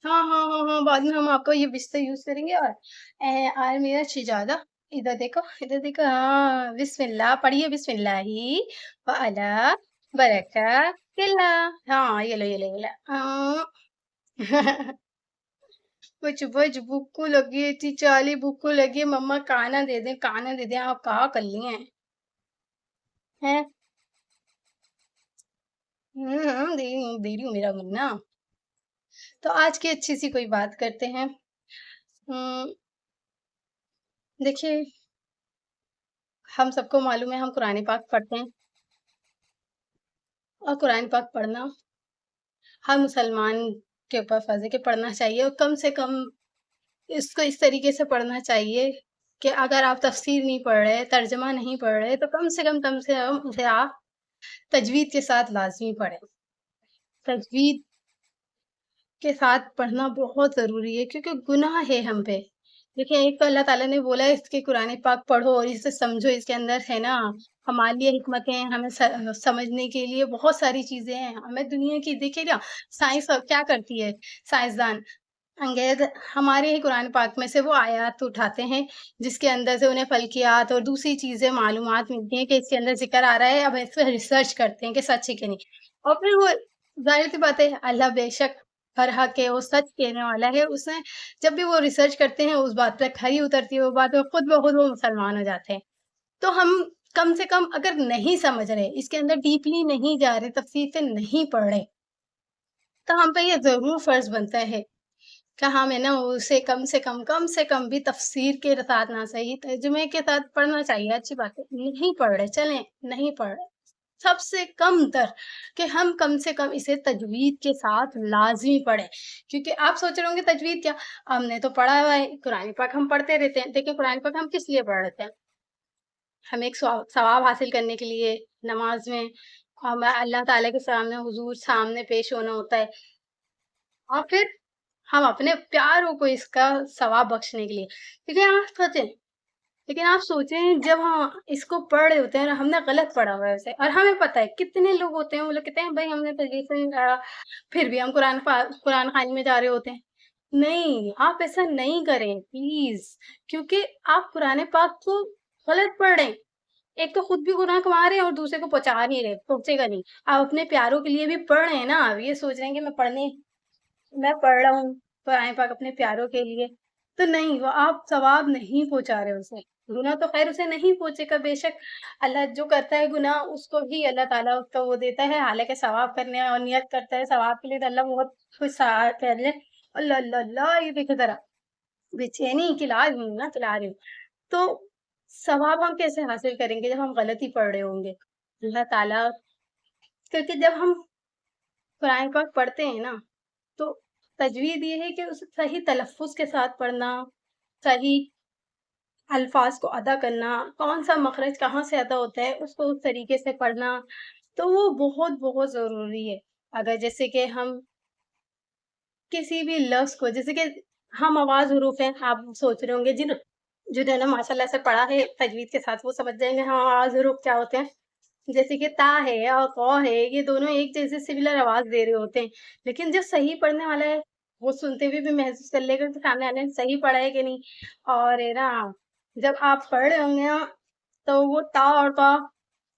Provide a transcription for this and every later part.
हाँ, हाँ, हाँ, हाँ, बाद में हम आपका ये बिस्तर यूज़ करेंगे और मेरा शहज़ादा इधर देखो हाँ, बिस्मिल्लाह पढ़िए बिस्मिल्लाही व अला बरकातिल्लाह। हाँ, ये लो। कुछ बज भूख लगी थी, चाली भूख लगी, मम्मा खाना दे दें, आप कहाँ कर लिए हैं? दे रही हूँ मेरा मुन्ना। तो आज की अच्छी सी कोई बात करते हैं। देखिए, हम सबको मालूम है हम कुरान पाक पढ़ते हैं और कुरान पाक पढ़ना हर मुसलमान के ऊपर फ़र्ज़ है कि पढ़ना चाहिए और कम से कम इसको इस तरीके से पढ़ना चाहिए कि अगर आप तफ़सीर नहीं पढ़ रहे, तर्जुमा नहीं पढ़ रहे, तो कम से कम उसे आप तजवीद के साथ लाज़मी पढ़ें। तजवीद के साथ पढ़ना बहुत ज़रूरी है क्योंकि गुनाह है हम पे। देखिए, एक तो अल्लाह ताला ने बोला है इसके कुरान पाक पढ़ो और इसे समझो, इसके अंदर है ना हमारे लिए हिकमतें हैं, हमें समझने के लिए बहुत सारी चीज़ें हैं। हमें दुनिया की देखिए ना साइंस क्या करती है, साइंसदान अंग्रेज़ हमारे ही कुरान पाक में से वो आयत उठाते हैं, जिसके अंदर से उन्हें फ़ल्कियात और दूसरी चीज़ें मालूमात मिलती हैं कि इसके अंदर ज़िक्र आ रहा है, अब इस पे रिसर्च करते हैं कि सच है कि नहीं। और फिर वो ज़ाहिर-सी बात है अल्लाह बेशक हर हक़ है, वो सच कहने वाला है, उसने जब भी वो रिसर्च करते हैं उस बात पे खरी उतरती है वो बात और खुद ब खुद वो मुसलमान हो जाते हैं। तो हम कम से कम अगर नहीं समझ रहे, इसके अंदर डीपली नहीं जा रहे, तफ़सील से नहीं पढ़ रहे, तो हम पे ये ज़रूर फ़र्ज़ बनता है कि हमें ना उसे कम से कम भी तफ़सीर के साथ ना सही तर्जुमे के साथ पढ़ना चाहिए, अच्छी बात है। नहीं पढ़ रहे, चलें, नहीं पढ़ रहे, सबसे कम तर कि हम कम से कम इसे तजवीद के साथ लाज़मी पढ़ें। क्योंकि आप सोच रहे होंगे तजवीद क्या? हमने तो पढ़ा हुआ है, कुरान पाक हम पढ़ते रहते हैं। देखिए कुरान पाक हम किस लिए पढ़ रहे थे? हमें एक सवाब हासिल करने के लिए नमाज़ में हमें अल्लाह ताला के सामने हुज़ूर सामने पेश होना होता है और फिर हम अपने प्यारों को इसका सवाब बख्शने के लिए। लेकिन आप सोचें जब हम इसको पढ़ रहे होते हैं और हमने गलत पढ़ा हुआ है उसे और हमें पता है कितने लोग होते हैं वो लोग कहते हैं भाई हमने तजवीज़ से नहीं पढ़ा, फिर भी हम कुरान खानी में जा रहे होते हैं। नहीं, आप ऐसा नहीं करें प्लीज़ क्योंकि आप कुरान पाक को गलत पढ़ रहे हैं। एक तो खुद भी गुनाह कमा रहे हैं और दूसरे को पहुँचा नहीं रहे, पहुँचेगा नहीं। आप अपने प्यारों के लिए भी पढ़ रहे हैं ना, आप ये सोच रहे हैं कि मैं पढ़ रहा हूँ कुरान पाक अपने प्यारों के लिए, तो नहीं वो आप सवाब नहीं पहुँचा रहे उसे। गुनाह तो ख़ैर उसे नहीं पहुँचेगा बेशक अल्लाह जो करता है गुनाह उसको ही अल्लाह ताला उसका वो देता है, हालाँकि सवाब करने और नियत करता है सवाब के लिए तो अल्लाह बहुत कुछ कर ले अल्लाह, अल्लाह, अल्लाह ये देखो ज़रा बेचैनी खिला रही हूँ ना, खिला रही हूँ। तो सवाब हम कैसे हासिल करेंगे जब हम गलत ही पढ़ रहे होंगे? अल्लाह ताला क्योंकि जब हम कुरान पाक पढ़ते हैं ना, तो तजवीज़ ये है कि उसे सही तलफ़्फ़ुज़ के साथ पढ़ना, सही अल्फ़ाज़ को अदा करना, कौन-सा मख़रज कहाँ से अदा होता है, उसको उस तरीके से पढ़ना, तो वो बहुत ज़रूरी है। अगर जैसे कि हम किसी भी लफ्ज़ को जैसे कि हम आवाज़ हुरूफ़ हैं, आप सोच रहे होंगे जिन्होंने माशाअल्लाह से पढ़ा है तजवीज़ के साथ वो समझ जाएँगे हाँ, आवाज़ हुरूफ़ क्या होते हैं। जैसे कि ता है और कौ है, ये दोनों एक जैसे सिमिलर आवाज़ दे रहे होते हैं। लेकिन जो सही पढ़ने वाला है, वो सुनते हुए भी महसूस कर लेगा कि सामने वाले ने सही पढ़ा है कि नहीं। और है ना, जब आप पढ़ रहे होंगे ना, तो वो ता और तौ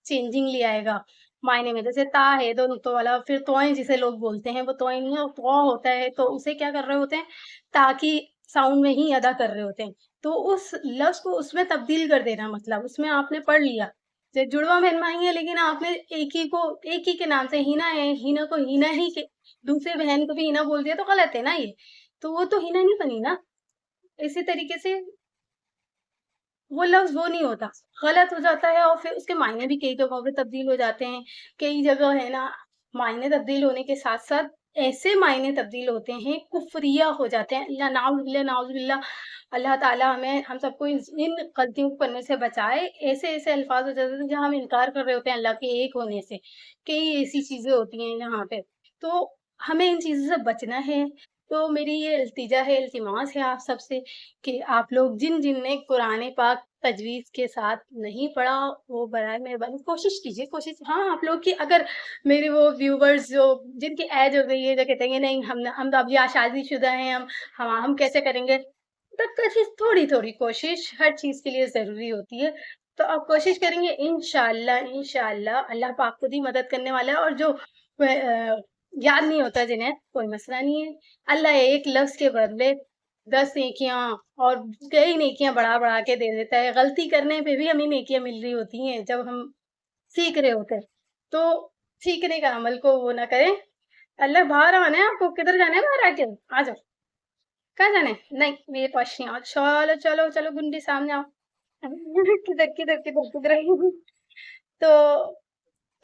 चेंजिंग ले आएगा मायने में। जैसे ता है 2 नुक्तों वाला, फिर तौएँ जिसे लोग बोलते हैं, वो तौएँ नहीं है, वो तौ होता है, तो उसे क्या कर रहे होते हैं, ता की साउंड में ही अदा कर रहे होते हैं। तो उस लफ्ज़ को उसमें तब्दील कर देना मतलब उसमें आपने पढ़ लिया। जुड़वा बहन-भाई हैं लेकिन आपने एक ही के नाम से हिना है, हिना को हिना ही के दूसरे बहन को भी हिना बोल दिया तो गलत है ना ये। तो वो तो हिना नहीं बनी ना। इसी तरीके से वो लफ्ज़ वो नहीं होता, गलत हो जाता है और फिर उसके मायने भी कई जगहों पे तब्दील हो जाते हैं। कई जगह है ना, मायने तब्दील होने के साथ-साथ ऐसे मायने तब्दील होते हैं, कुफ़्रिया हो जाते हैं। नाउज़ुबिल्लाह अल्लाह ताला हम सबको इन गलतियों को करने से बचाए। ऐसे-ऐसे अल्फ़ाज़ हो जाते हैं जहाँ हम इनकार कर रहे होते हैं अल्लाह के एक होने से। कई ऐसी चीज़ें होती हैं यहाँ पे। तो हमें इन चीज़ों से बचना है। तो मेरी ये इल्तिजा है, इल्तिमास है आप सबसे कि आप लोग जिन-जिन ने कुरान पाक تجویز کے ساتھ نہیں پڑھا وہ برائے مہربانی کوشش کیجیے، کوشش ہاں آپ لوگ کی اگر میرے وہ ویورز جو جن کی ایج ہو گئی ہے جو کہتے ہیں کہ نہیں ہم تو اب یا شادی شدہ ہیں ہم کیسے کریں گے، تب کوشش تھوڑی تھوڑی کوشش ہر چیز کے لیے ضروری ہوتی ہے، تو آپ کوشش کریں گے انشاءاللہ اللہ پاک خود ہی مدد کرنے والا ہے، اور جو یاد نہیں ہوتا جنہیں کوئی مسئلہ نہیں ہے، اللہ ایک لفظ کے بدلے 10 نیکیاں اور کئی نیکیاں بڑھا بڑھا کے دے دیتا ہے، غلطی کرنے پہ بھی ہمیں نیکیاں مل رہی ہوتی ہیں جب ہم سیکھ رہے ہوتے ہیں، تو سیکھنے کا عمل کو وہ نہ کریں۔ اللہ باہر آنا ہے آپ کو، کدھر جانا ہے باہر آ کے؟ آ جاؤ، کہاں جانا ہے؟ نہیں میرے پاس نہیں آؤ، چلو چلو چلو گنڈی سامنے آؤ کدھر کدھر کدھر کدھر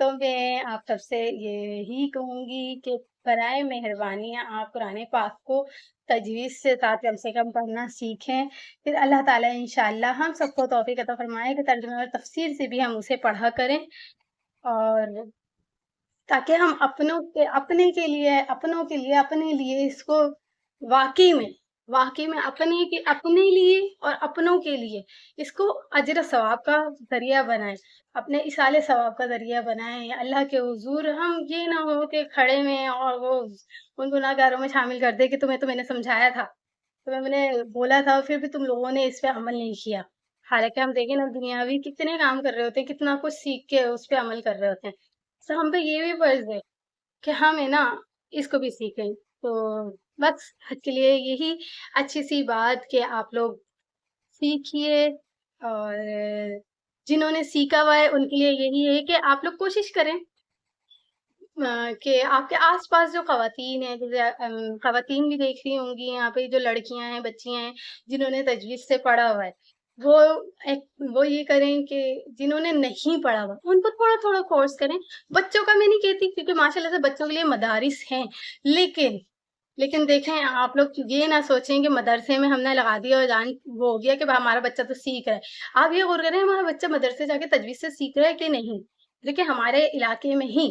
تو میں آپ سب سے یہی کہوں گی کہ برائے مہربانی آپ قرآن پاک کو تجویز سے ساتھ کم سے کم پڑھنا سیکھیں، پھر اللہ تعالیٰ انشاءاللہ ہم سب کو توفیق عطا فرمائے کہ ترجمہ اور تفسیر سے بھی ہم اسے پڑھا کریں، اور تاکہ ہم اپنوں کے لیے اپنے لیے اس کو واقعی میں اپنے لیے اور اپنوں کے لیے اس کو اجر و ثواب کا ذریعہ بنائیں، اپنے اصال ثواب کا ذریعہ بنائیں، اللہ کے حضور ہم یہ نہ ہو کہ کھڑے میں اور وہ ان گناہ گاروں میں شامل کر دے کہ تمہیں تو میں نے سمجھایا تھا، تمہیں میں نے بولا تھا، پھر بھی تم لوگوں نے اس پہ عمل نہیں کیا، حالانکہ ہم دیکھیں نا دنیاوی کتنے کام کر رہے ہوتے ہیں، کتنا کچھ سیکھ کے اس پہ عمل کر رہے ہوتے ہیں، تو ہم پہ یہ بھی فرض ہے کہ ہم ہے نا اس کو بھی سیکھیں، تو بس حد کے لیے یہی اچھی سی بات کہ آپ لوگ سیکھیے، اور جنہوں نے سیکھا ہوا ہے ان کے لیے یہی ہے کہ آپ لوگ کوشش کریں کہ آپ کے آس پاس جو خواتین ہیں، جیسے خواتین بھی دیکھ رہی ہوں گی یہاں پہ جو لڑکیاں ہیں بچیاں ہیں جنہوں نے تجویز سے پڑھا ہوا ہے، وہ وہ یہ کریں کہ جنہوں نے نہیں پڑھا ہوا ان کو تھوڑا تھوڑا کورس کریں، بچوں کا میں نہیں کہتی کیونکہ ماشاء اللہ سے بچوں کے لیے مدارس ہیں، لیکن دیکھیں آپ لوگ یہ نہ سوچیں کہ مدرسے میں ہم نے لگا دیا اور جان وہ ہو گیا کہ ہمارا بچہ تو سیکھ رہا ہے، آپ یہ غور کریں ہمارا بچہ مدرسے جا کے تجویز سے سیکھ رہا ہے کہ نہیں، دیکھیں ہمارے علاقے میں ہی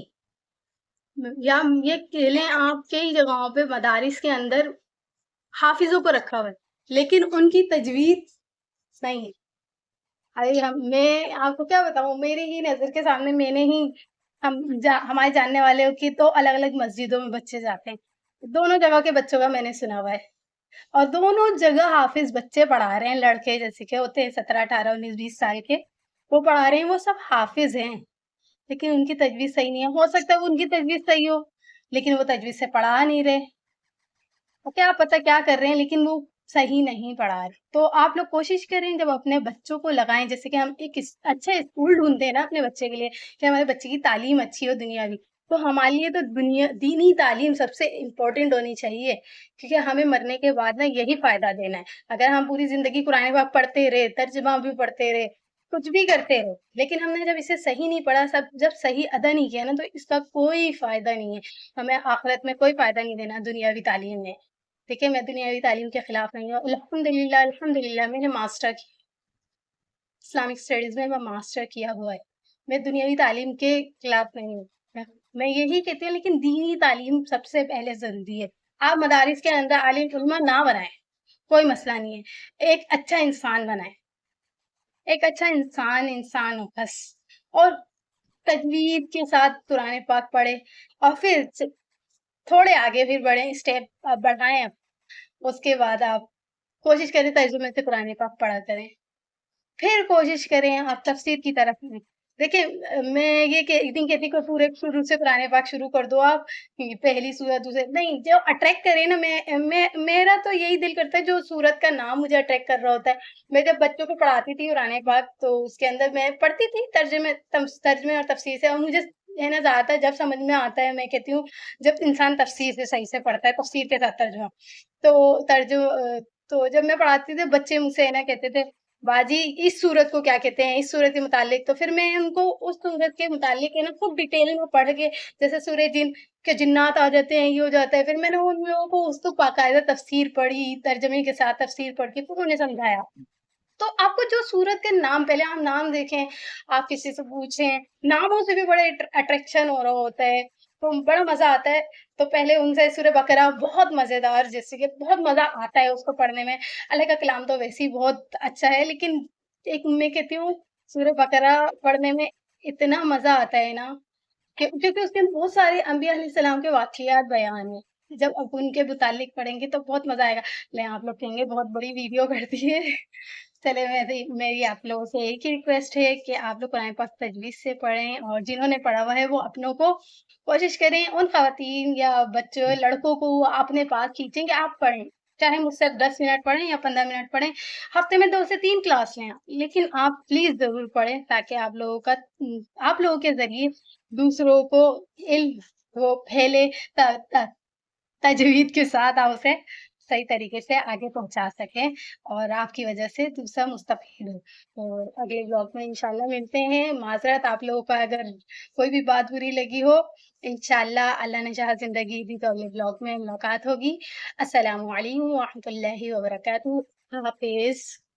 یا یہ کہہ لیں آپ کئی جگہوں پہ مدارس کے اندر حافظوں کو رکھا ہوا ہے لیکن ان کی تجویز نہیں ہے، میں آپ کو کیا بتاؤں، میری ہی نظر کے سامنے میں نے ہی ہمارے جاننے والے کی تو الگ الگ مسجدوں میں بچے جاتے ہیں، دونوں جگہ کے بچوں کا میں نے سنا ہوا ہے، اور دونوں جگہ حافظ بچے پڑھا رہے ہیں، لڑکے جیسے کہ ہوتے ہیں 17 18 19 20 سال کے، وہ پڑھا رہے ہیں، وہ سب حافظ ہیں، لیکن ان کی تجویز صحیح نہیں ہے، ہو سکتا ہے ان کی تجویز صحیح ہو لیکن وہ تجویز سے پڑھا نہیں رہے، کیا پتا کیا کر رہے ہیں لیکن وہ صحیح نہیں پڑھا رہے، تو آپ لوگ کوشش کریں جب اپنے بچوں کو لگائیں، جیسے کہ ہم ایک اچھا اسکول ڈھونڈتے ہیں نا اپنے بچے کے لیے کہ ہمارے بچے کی تعلیم اچھی ہو دنیاوی، تو ہمارے لیے تو دینی تعلیم سب سے امپورٹنٹ ہونی چاہیے، کیونکہ ہمیں مرنے کے بعد نا یہی فائدہ دینا ہے، اگر ہم پوری زندگی قرآن پاک پڑھتے رہے، ترجمہ بھی پڑھتے رہے، کچھ بھی کرتے رہے، لیکن ہم نے جب اسے صحیح نہیں پڑھا، جب صحیح ادا نہیں کیا نا، تو اس کا کوئی فائدہ نہیں ہے، ہمیں آخرت میں کوئی فائدہ نہیں دینا دنیاوی تعلیم میں، دیکھیں میں دنیاوی تعلیم کے خلاف نہیں ہوں، الحمدللہ میں نے ماسٹر اسلامک اسٹڈیز میں ماسٹر کیا ہوا ہے، میں دنیاوی تعلیم کے خلاف نہیں ہوں، میں یہی کہتی ہوں لیکن دینی تعلیم سب سے پہلے ضروری ہے، آپ مدارس کے اندر عالم علما نہ بنائیں، کوئی مسئلہ نہیں ہے، ایک اچھا انسان بنائیں، ایک اچھا انسان ہو بس، اور تجوید کے ساتھ قرآن پاک پڑھے، اور پھر تھوڑے آگے پھر بڑھیں، اسٹیپ بڑھائیں، اس کے بعد آپ کوشش کریں ترجمے سے قرآن پاک پڑھا کریں، پھر کوشش کریں آپ تفسیر کی طرف میں، دیکھیں میں یہ نہیں کہتی کہ پورے شروع سے قرآن پاک شروع کر دو آپ، پہلی سورت دوسرے نہیں، جو اٹریکٹ کرے نا، میرا تو یہی دل کرتا ہے جو سورت کا نام مجھے اٹریکٹ کر رہا ہوتا ہے، میں جب بچوں کو پڑھاتی تھی قرآن پاک تو اس کے اندر میں پڑھتی تھی ترجمے اور تفسیر سے، اور مجھے ہے نا زیادہ تر جب سمجھ میں آتا ہے، میں کہتی ہوں جب انسان تفسیر سے صحیح سے پڑھتا ہے، تفسیر کے ساتھ ترجمہ، تو تو جب میں پڑھاتی تھی بچے مجھ سے ہے نا کہتے تھے باجی اس سورت کو کیا کہتے ہیں، اس سورت کے متعلق، تو پھر میں ان کو اس سورت کے متعلق ہے نا خوب ڈیٹیل میں پڑھ کے، جیسے سورہ جن کے جنات آ جاتے ہیں، یہ ہو جاتا ہے، پھر میں نے ان لوگوں کو اس کو باقاعدہ تفسیر پڑھی، ترجمے کے ساتھ تفسیر پڑھ کے پھر انہیں سمجھایا، تو آپ کو جو سورت کے نام، پہلے آپ نام دیکھیں، آپ کسی سے پوچھیں، ناموں سے بھی بڑے اٹریکشن ہو رہا ہوتا ہے، تو بڑا مزہ آتا ہے، تو پہلے ان سے سورہ بقرہ بہت مزیدار، جیسے کہ بہت مزہ آتا ہے اس کو پڑھنے میں، اللہ کا کلام تو ویسے ہی بہت اچھا ہے، لیکن एक मैं कहती हूँ सूरह बकरा पढ़ने में इतना मज़ा आता है ना क्योंकि उसके बहुत सारे अंबिया अलैहिस्सलाम के वाक़ियात बयान हैं। जब अब उनके मुतालिक पढ़ेंगे तो बहुत मज़ा आएगा। ले आप लोग कहेंगे बहुत बड़ी वीडियो कर दी है। चले मेरी आप लोगों से एक ही रिक्वेस्ट है कि आप लोग कुरान पाक तजवीज़ से पढ़ें और जिन्होंने पढ़ा हुआ है वो अपनों को कोशिश करें उन ख़वातीन या बच्चों, लड़कों को वो अपने पास खींचें कि आप पढ़ें। चाहे मुझसे 10 मिनट पढ़ें या 15 मिनट पढ़ें, हफ़्ते में 2 से 3 क्लास लें आप। लेकिन आप प्लीज़ ज़रूर पढ़ें ताकि आप लोगों के ज़रिए दूसरों को इल्म वो फैले त त तजवीज़ के साथ आप उसे सही तरीके से आगे पहुँचा सकें और आपकी वज़ह से दूसरा मुस्तफ़ीद हो। तो अगले ब्लॉग में इंशाल्लाह मिलते हैं। माज़रत आप लोगों को अगर कोई भी बात बुरी लगी हो, इंशाल्लाह अल्लाह ने चाहा ज़िंदगी दी तो अगले ब्लॉग में मुलाकात होगी। अस्सलामु अलैकुम व रहमतुल्लाहि व बरकातुहू। हाफ़िज़।